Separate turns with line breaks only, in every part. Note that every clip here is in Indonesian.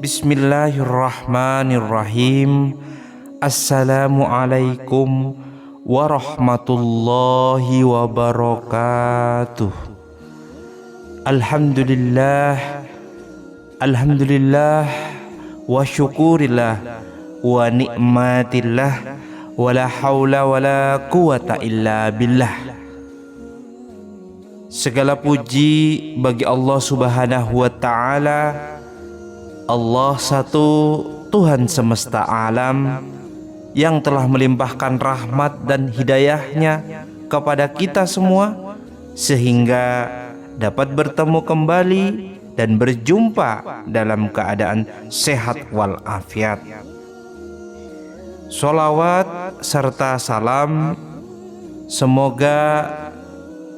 Bismillahirrahmanirrahim. Assalamualaikum warahmatullahi wabarakatuh. Alhamdulillah wa syukurillah wa nikmatillah wa la haula wa la quwata illa billah. Segala puji bagi Allah Subhanahu wa ta'ala. Allah satu, Tuhan semesta alam, yang telah melimpahkan rahmat dan hidayahnya kepada kita semua, sehingga dapat bertemu kembali dan berjumpa dalam keadaan sehat walafiat. Sholawat serta salam semoga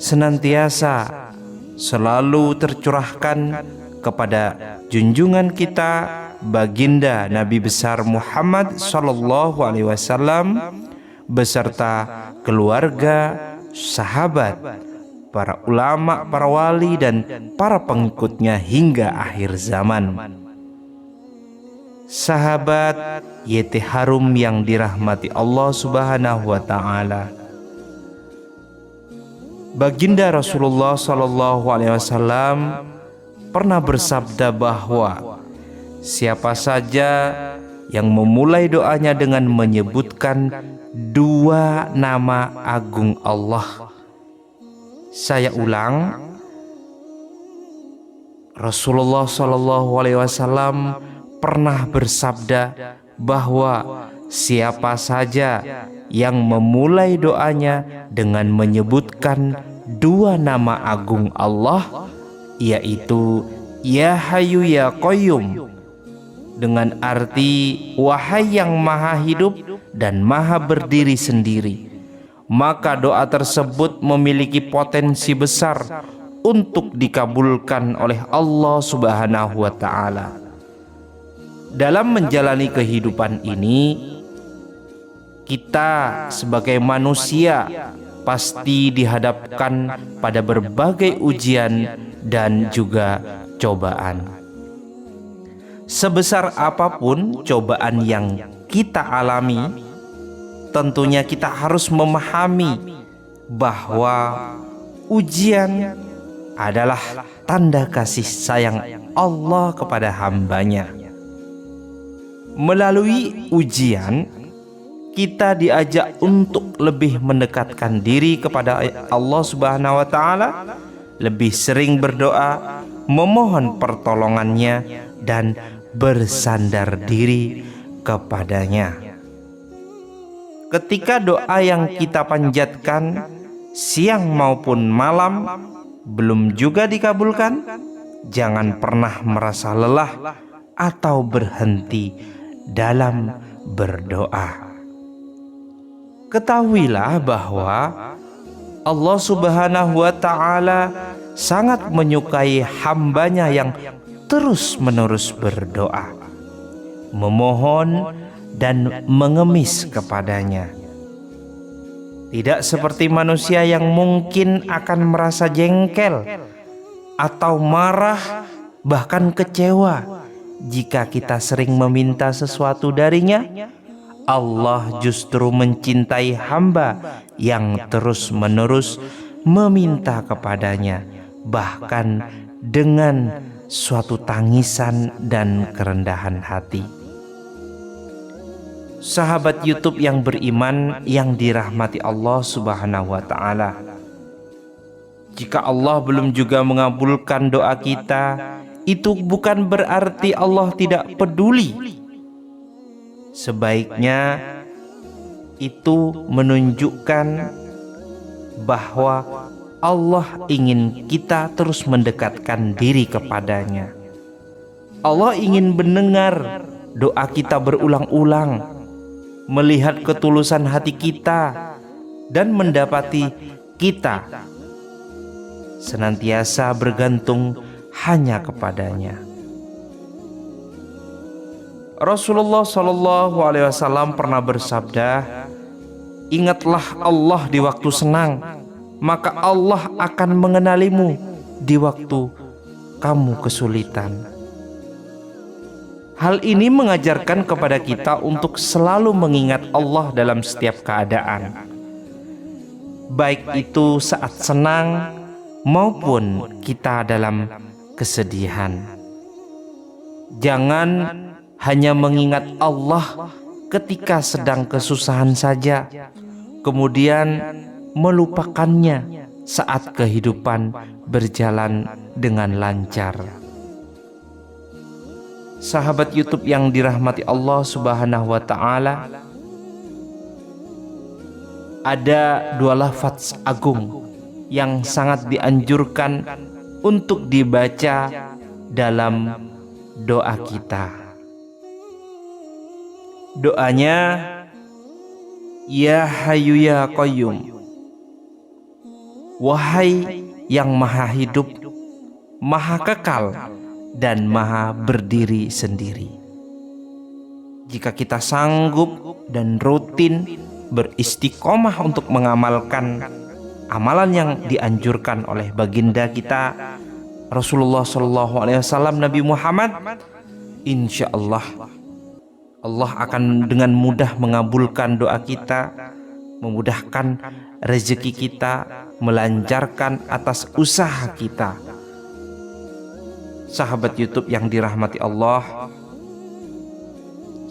senantiasa selalu tercurahkan kepada junjungan kita baginda Nabi besar Muhammad sallallahu alaihi wasallam beserta keluarga, sahabat, para ulama, para wali dan para pengikutnya hingga akhir zaman. Sahabat YT Harum yang dirahmati Allah Subhanahu wa taala. Baginda Rasulullah sallallahu alaihi wasallam pernah bersabda bahwa siapa saja yang memulai doanya dengan menyebutkan dua nama agung Allah. Saya ulang, Rasulullah sallallahu alaihi wasallam pernah bersabda bahwa siapa saja yang memulai doanya dengan menyebutkan dua nama agung Allah, yaitu Ya Hayyu Ya Qayyum, dengan arti wahai yang maha hidup dan maha berdiri sendiri, maka doa tersebut memiliki potensi besar untuk dikabulkan oleh Allah Subhanahu wa ta'ala. Dalam menjalani kehidupan ini, kita sebagai manusia pasti dihadapkan pada berbagai ujian dan juga cobaan. Sebesar apapun cobaan yang kita alami, tentunya kita harus memahami bahwa ujian adalah tanda kasih sayang Allah kepada hambanya. Melalui ujian, kita diajak untuk lebih mendekatkan diri kepada Allah Subhanahu wa ta'ala, lebih sering berdoa, memohon pertolongannya, dan bersandar diri kepadanya. Ketika doa yang kita panjatkan siang maupun malam belum juga dikabulkan, jangan pernah merasa lelah atau berhenti dalam berdoa. Ketahuilah bahwa Allah Subhanahu wa ta'ala sangat menyukai hambanya yang terus-menerus berdoa, memohon dan mengemis kepadanya. Tidak seperti manusia yang mungkin akan merasa jengkel atau marah, bahkan kecewa jika kita sering meminta sesuatu darinya. Allah justru mencintai hamba yang terus-menerus meminta kepadanya, bahkan dengan suatu tangisan dan kerendahan hati. Sahabat YouTube yang beriman yang dirahmati Allah Subhanahu wa ta'ala, jika Allah belum juga mengabulkan doa kita, itu bukan berarti Allah tidak peduli. Sebaiknya itu menunjukkan bahwa Allah ingin kita terus mendekatkan diri kepadanya. Allah ingin mendengar doa kita berulang-ulang, melihat ketulusan hati kita, dan mendapati kita senantiasa bergantung hanya kepadanya. Rasulullah Shallallahu Alaihi Wasallam pernah bersabda, ingatlah Allah di waktu senang, maka Allah akan mengenalimu di waktu kamu kesulitan. Hal ini mengajarkan kepada kita untuk selalu mengingat Allah dalam setiap keadaan, baik itu saat senang maupun kita dalam kesedihan. Jangan hanya mengingat Allah ketika sedang kesusahan saja, kemudian melupakannya saat kehidupan berjalan dengan lancar. Sahabat YouTube yang dirahmati Allah Subhanahu wa Ta'ala, ada dua lafaz agung yang sangat dianjurkan untuk dibaca dalam doa kita. Doanya, Ya Hayyu Ya Qayyum, wahai yang maha hidup, maha kekal, dan maha berdiri sendiri. Jika kita sanggup dan rutin beristiqomah untuk mengamalkan amalan yang dianjurkan oleh baginda kita Rasulullah SAW, Nabi Muhammad, insya Allah Allah akan dengan mudah mengabulkan doa kita, memudahkan rezeki kita, melancarkan atas usaha kita. Sahabat YouTube yang dirahmati Allah,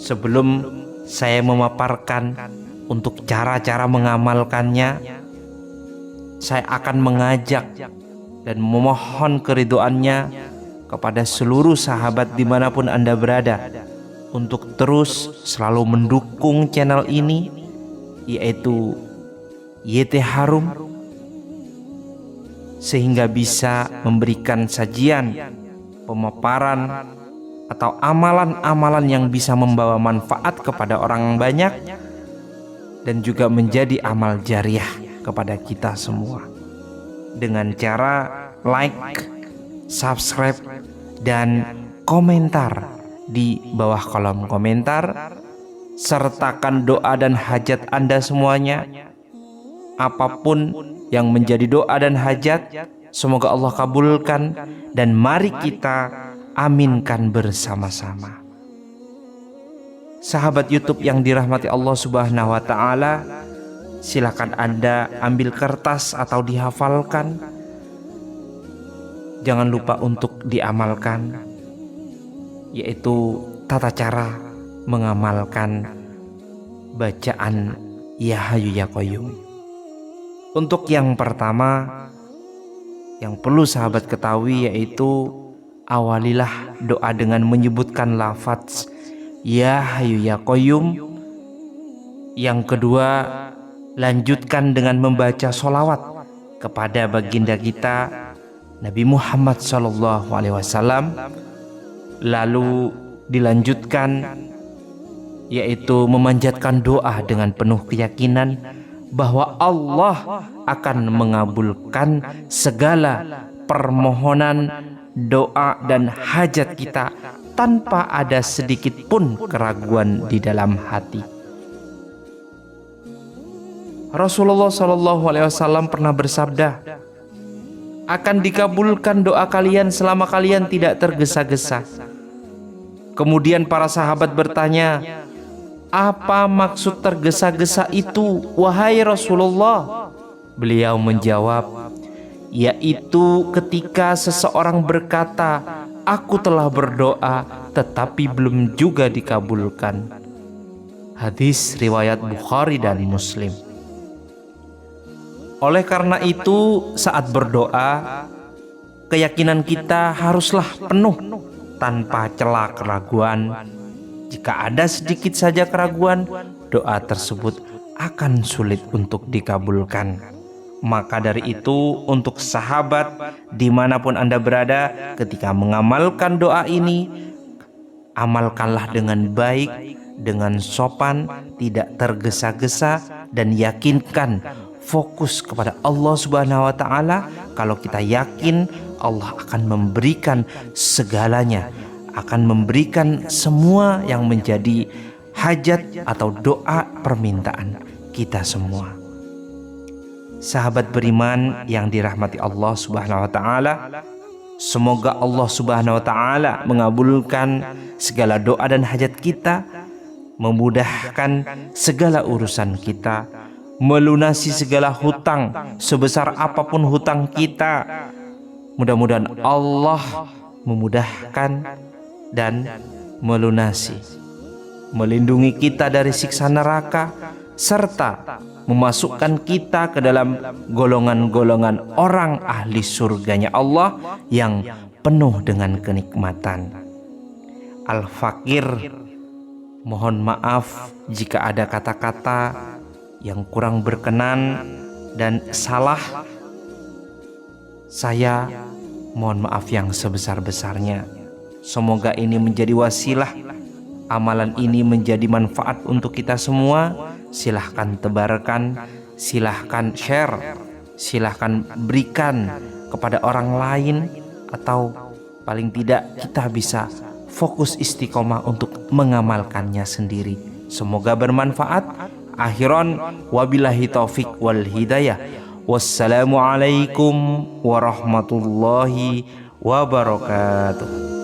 sebelum saya memaparkan untuk cara-cara mengamalkannya, saya akan mengajak dan memohon keridhoannya kepada seluruh sahabat dimanapun Anda berada untuk terus selalu mendukung channel ini, yaitu YT Harum, sehingga bisa memberikan sajian, pemaparan, atau amalan-amalan yang bisa membawa manfaat kepada orang banyak dan juga menjadi amal jariah kepada kita semua, dengan cara like, subscribe, dan komentar di bawah kolom komentar. Sertakan doa dan hajat Anda semuanya. Apapun yang menjadi doa dan hajat, semoga Allah kabulkan, dan mari kita aminkan bersama-sama. Sahabat YouTube yang dirahmati Allah Subhanahu wa Ta'ala, silakan Anda ambil kertas atau dihafalkan. Jangan lupa untuk diamalkan, yaitu tata cara mengamalkan bacaan Ya Hayyu Ya Qayyum. Untuk yang pertama yang perlu sahabat ketahui, yaitu awalilah doa dengan menyebutkan lafaz Ya Hayyu Ya Qayyum. Yang kedua, lanjutkan dengan membaca sholawat kepada baginda kita Nabi Muhammad SAW. Lalu dilanjutkan, yaitu memanjatkan doa dengan penuh keyakinan bahwa Allah akan mengabulkan segala permohonan, doa, dan hajat kita tanpa ada sedikit pun keraguan di dalam hati. Rasulullah SAW pernah bersabda, akan dikabulkan doa kalian selama kalian tidak tergesa-gesa. Kemudian para sahabat bertanya, apa maksud tergesa-gesa itu, wahai Rasulullah? Beliau menjawab, yaitu ketika seseorang berkata, aku telah berdoa tetapi belum juga dikabulkan. Hadis riwayat Bukhari dan Muslim. Oleh karena itu, saat berdoa, keyakinan kita haruslah penuh tanpa celah keraguan. Jika ada sedikit saja keraguan, doa tersebut akan sulit untuk dikabulkan. Maka dari itu, untuk sahabat dimanapun Anda berada, ketika mengamalkan doa ini, amalkanlah dengan baik, dengan sopan, tidak tergesa-gesa, dan yakinkan fokus kepada Allah Subhanahu wa Ta'ala. Kalau kita yakin, Allah akan memberikan segalanya, akan memberikan semua yang menjadi hajat atau doa permintaan kita semua. Sahabat beriman yang dirahmati Allah Subhanahu wa Ta'ala, Semoga Allah Subhanahu wa taala mengabulkan segala doa dan hajat kita, memudahkan segala urusan kita, melunasi segala hutang sebesar apapun hutang kita. Mudah-mudahan Allah memudahkan dan melunasi, melindungi kita dari siksa neraka, serta memasukkan kita ke dalam golongan-golongan orang ahli surganya Allah yang penuh dengan kenikmatan. Al-Fakir, mohon maaf jika ada kata-kata yang kurang berkenan dan salah. Saya mohon maaf yang sebesar-besarnya. Semoga ini menjadi wasilah, amalan ini menjadi manfaat untuk kita semua. Silahkan tebarkan, silahkan share, silahkan berikan kepada orang lain, atau paling tidak kita bisa fokus istiqomah untuk mengamalkannya sendiri. Semoga bermanfaat. Akhiran wabillahi taufik wal hidayah. Wassalamualaikum warahmatullahi wabarakatuh.